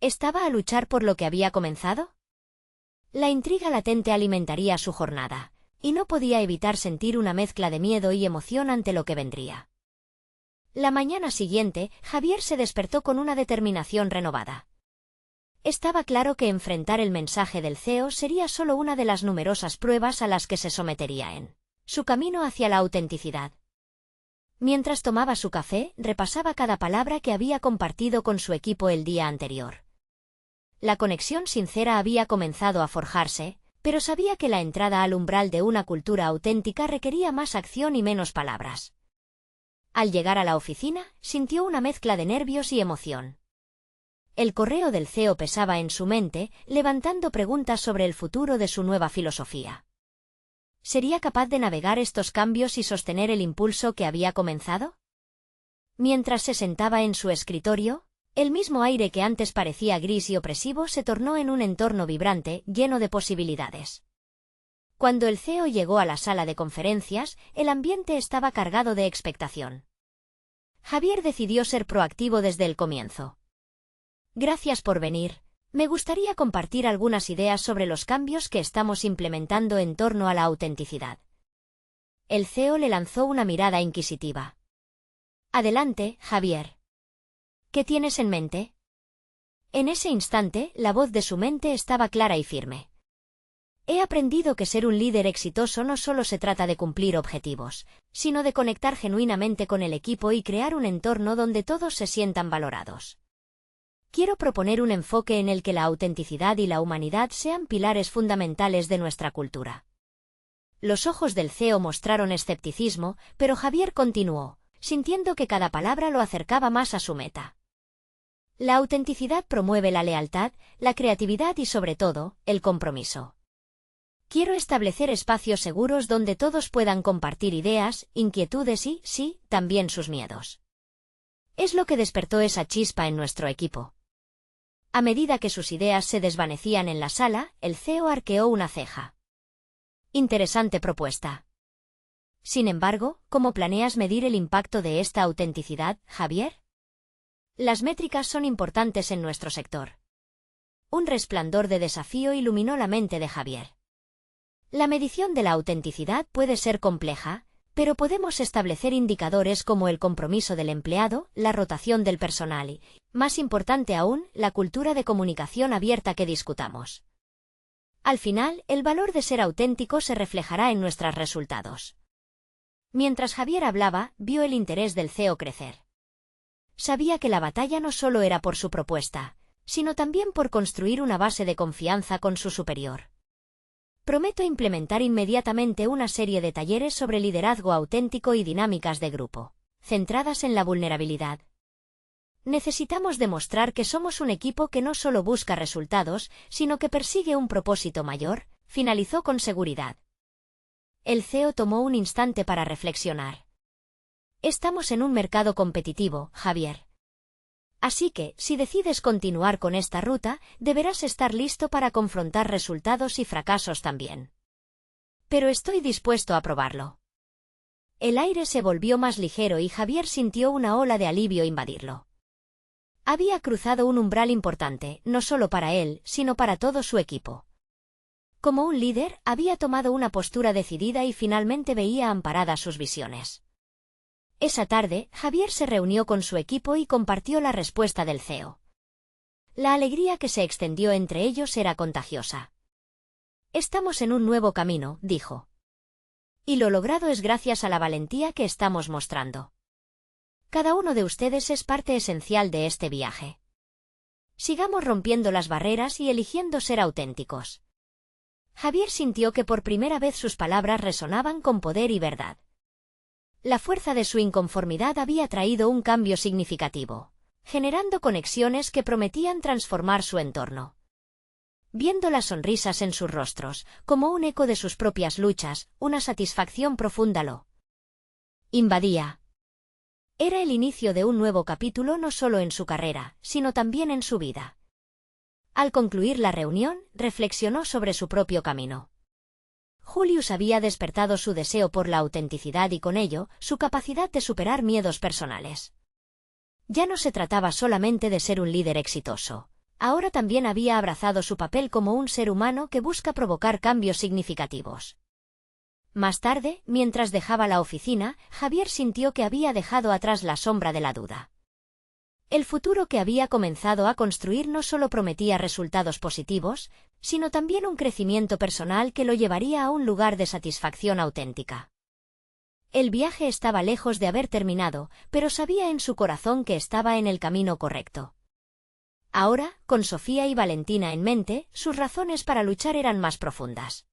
estaba a luchar por lo que había comenzado? La intriga latente alimentaría su jornada, y no podía evitar sentir una mezcla de miedo y emoción ante lo que vendría. La mañana siguiente, Javier se despertó con una determinación renovada. Estaba claro que enfrentar el mensaje del CEO sería solo una de las numerosas pruebas a las que se sometería en su camino hacia la autenticidad. Mientras tomaba su café, repasaba cada palabra que había compartido con su equipo el día anterior. La conexión sincera había comenzado a forjarse, pero sabía que la entrada al umbral de una cultura auténtica requería más acción y menos palabras. Al llegar a la oficina, sintió una mezcla de nervios y emoción. El correo del CEO pesaba en su mente, levantando preguntas sobre el futuro de su nueva filosofía. ¿Sería capaz de navegar estos cambios y sostener el impulso que había comenzado? Mientras se sentaba en su escritorio, el mismo aire que antes parecía gris y opresivo se tornó en un entorno vibrante, lleno de posibilidades. Cuando el CEO llegó a la sala de conferencias, el ambiente estaba cargado de expectación. Javier decidió ser proactivo desde el comienzo. Gracias por venir. Me gustaría compartir algunas ideas sobre los cambios que estamos implementando en torno a la autenticidad. El CEO le lanzó una mirada inquisitiva. Adelante, Javier. ¿Qué tienes en mente? En ese instante, la voz de su mente estaba clara y firme. He aprendido que ser un líder exitoso no solo se trata de cumplir objetivos, sino de conectar genuinamente con el equipo y crear un entorno donde todos se sientan valorados. Quiero proponer un enfoque en el que la autenticidad y la humanidad sean pilares fundamentales de nuestra cultura. Los ojos del CEO mostraron escepticismo, pero Javier continuó, sintiendo que cada palabra lo acercaba más a su meta. La autenticidad promueve la lealtad, la creatividad y sobre todo, el compromiso. Quiero establecer espacios seguros donde todos puedan compartir ideas, inquietudes y, sí, también sus miedos. Es lo que despertó esa chispa en nuestro equipo. A medida que sus ideas se desvanecían en la sala, el CEO arqueó una ceja. Interesante propuesta. Sin embargo, ¿cómo planeas medir el impacto de esta autenticidad, Javier? Las métricas son importantes en nuestro sector. Un resplandor de desafío iluminó la mente de Javier. La medición de la autenticidad puede ser compleja, pero podemos establecer indicadores como el compromiso del empleado, la rotación del personal y, más importante aún, la cultura de comunicación abierta que discutamos. Al final, el valor de ser auténtico se reflejará en nuestros resultados. Mientras Javier hablaba, vio el interés del CEO crecer. Sabía que la batalla no solo era por su propuesta, sino también por construir una base de confianza con su superior. Prometo implementar inmediatamente una serie de talleres sobre liderazgo auténtico y dinámicas de grupo, centradas en la vulnerabilidad. Necesitamos demostrar que somos un equipo que no solo busca resultados, sino que persigue un propósito mayor, finalizó con seguridad. El CEO tomó un instante para reflexionar. Estamos en un mercado competitivo, Javier. Así que, si decides continuar con esta ruta, deberás estar listo para confrontar resultados y fracasos también. Pero estoy dispuesto a probarlo. El aire se volvió más ligero y Javier sintió una ola de alivio invadirlo. Había cruzado un umbral importante, no solo para él, sino para todo su equipo. Como un líder, había tomado una postura decidida y finalmente veía amparadas sus visiones. Esa tarde, Javier se reunió con su equipo y compartió la respuesta del CEO. La alegría que se extendió entre ellos era contagiosa. Estamos en un nuevo camino, dijo. Y lo logrado es gracias a la valentía que estamos mostrando. Cada uno de ustedes es parte esencial de este viaje. Sigamos rompiendo las barreras y eligiendo ser auténticos. Javier sintió que por primera vez sus palabras resonaban con poder y verdad. La fuerza de su inconformidad había traído un cambio significativo, generando conexiones que prometían transformar su entorno. Viendo las sonrisas en sus rostros, como un eco de sus propias luchas, una satisfacción profunda lo invadía. Era el inicio de un nuevo capítulo no solo en su carrera, sino también en su vida. Al concluir la reunión, reflexionó sobre su propio camino. Julius había despertado su deseo por la autenticidad y con ello, su capacidad de superar miedos personales. Ya no se trataba solamente de ser un líder exitoso. Ahora también había abrazado su papel como un ser humano que busca provocar cambios significativos. Más tarde, mientras dejaba la oficina, Javier sintió que había dejado atrás la sombra de la duda. El futuro que había comenzado a construir no solo prometía resultados positivos, sino también un crecimiento personal que lo llevaría a un lugar de satisfacción auténtica. El viaje estaba lejos de haber terminado, pero sabía en su corazón que estaba en el camino correcto. Ahora, con Sofía y Valentina en mente, sus razones para luchar eran más profundas.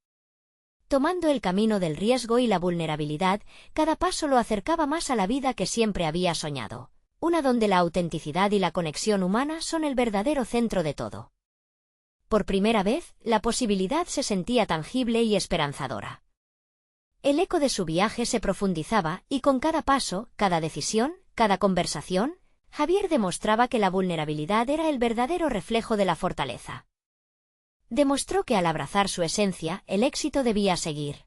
Tomando el camino del riesgo y la vulnerabilidad, cada paso lo acercaba más a la vida que siempre había soñado, una donde la autenticidad y la conexión humana son el verdadero centro de todo. Por primera vez, la posibilidad se sentía tangible y esperanzadora. El eco de su viaje se profundizaba, y con cada paso, cada decisión, cada conversación, Javier demostraba que la vulnerabilidad era el verdadero reflejo de la fortaleza. Demostró que al abrazar su esencia, el éxito debía seguir.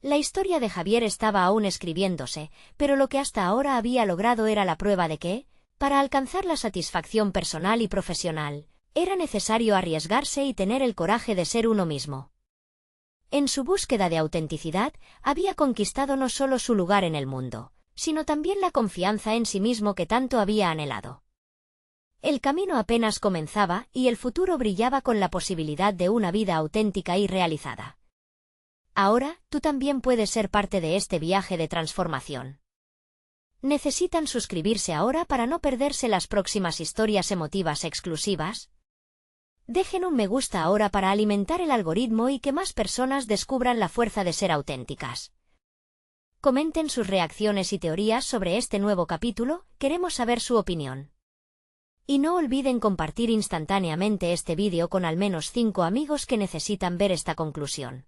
La historia de Javier estaba aún escribiéndose, pero lo que hasta ahora había logrado era la prueba de que, para alcanzar la satisfacción personal y profesional, era necesario arriesgarse y tener el coraje de ser uno mismo. En su búsqueda de autenticidad, había conquistado no solo su lugar en el mundo, sino también la confianza en sí mismo que tanto había anhelado. El camino apenas comenzaba y el futuro brillaba con la posibilidad de una vida auténtica y realizada. Ahora, tú también puedes ser parte de este viaje de transformación. ¿Necesitan suscribirse ahora para no perderse las próximas historias emotivas exclusivas? Dejen un me gusta ahora para alimentar el algoritmo y que más personas descubran la fuerza de ser auténticas. Comenten sus reacciones y teorías sobre este nuevo capítulo, queremos saber su opinión. Y no olviden compartir instantáneamente este vídeo con al menos 5 amigos que necesitan ver esta conclusión.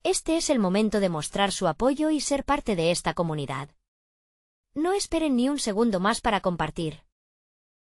Este es el momento de mostrar su apoyo y ser parte de esta comunidad. No esperen ni un segundo más para compartir.